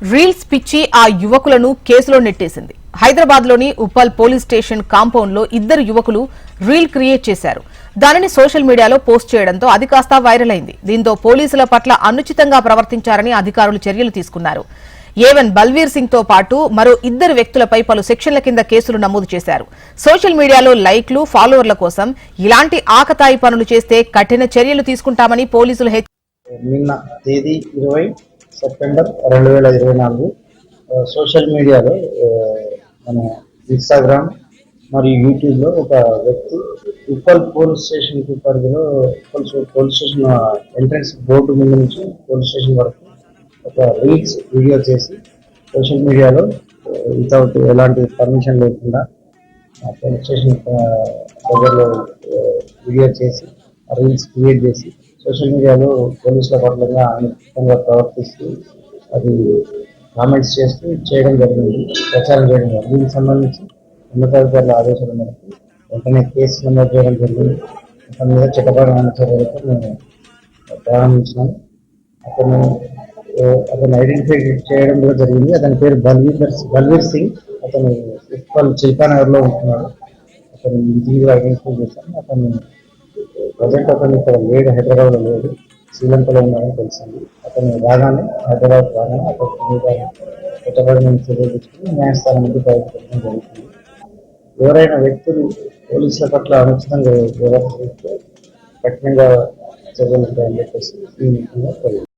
Reels పిచ్చి ఆ యువకులను కేసులో నెట్టేసింది. హైదరాబాద్లోని ఉప్పల్ పోలీస్ స్టేషన్ కాంపౌండ్లో ఇద్దరు యువకులు రీల్ క్రియేట్ చేశారు. దానిని సోషల్ మీడియాలో పోస్ట్ చేయడంతో అది కాస్త వైరల్ అయింది. దీంతో పోలీసుల పట్ల అనుచితంగా ప్రవర్తించారని అధికారులు చర్యలు తీసుకున్నారు. ఏవన్ బల్వీర్ సింగ్ తో పాటు మరో ఇద్దరు వ్యక్తులపై పలు సెక్షన్ల కింద కేసులు నమోదు చేశారు. సోషల్ మీడియాలో లైక్లు, ఫాలోవర్ల కోసం ఇలాంటి ఆకతాయి పనులు చేస్తే కఠిన చర్యలు తీసుకుంటామని పోలీసులు నిన్న తేదీ 20 సెప్టెంబర్ 2024 సోషల్ మీడియాలో మన ఇన్స్టాగ్రామ్ మరియు యూట్యూబ్లో ఒక వ్యక్తి ఉప్పల్ పోలీస్ స్టేషన్ పరిధిలో పోలీస్ స్టేషన్ ఎంట్రన్స్ బోర్డు ముందు నుంచి పోలీస్ స్టేషన్ వరకు ఒక రీల్స్ వీడియో చేసి సోషల్ మీడియాలో వితౌట్ ఎలాంటి పర్మిషన్ లేకుండా పోలీస్ స్టేషన్ దగ్గరలో వీడియో చేసి రీల్స్ క్రియేట్ చేసి సోషల్ మీడియాలో పోలీసుల పట్ల అనుచితంగా ప్రవర్తిస్తూ అది కామెంట్స్ చేస్తూ చేయడం జరిగింది, ప్రచారం చేయడం జరిగింది. దీనికి సంబంధించి ఉన్నతాధికారుల ఆదేశాల మేరకు వెంటనే కేసు నమోదు చేయడం జరిగింది. అతని మీద చట్టపరమైన చర్యలతో మేము ప్రారంభించినాము. అతను ఐడెంటిఫై చేయడం కూడా జరిగింది. అతని పేరు బల్వీర్ సింగ్. అతను ఉప్పల్ చిల్కానగర్లో ఉంటున్నాడు. అతను ఇంటిని కూడా ఐడెంటిఫై చేశాను. అతను ప్రజెంట్ అతను ఇక్కడ లేడు, హైదరాబాద్లో లేడు, శ్రీలంకలో ఉన్నాడని తెలిసింది. అతను హైదరాబాద్ రాగానే అతను చట్టపరమైన చర్యలు తీసుకుని న్యాయస్థానం నుండి బయటపెట్టడం జరుగుతుంది. ఎవరైనా వ్యక్తులు పోలీసుల పట్ల అనుచితంగా వ్యవహరిస్తే కఠినంగా చర్యలు ఉంటాయని చెప్పేసి ఈ విధంగా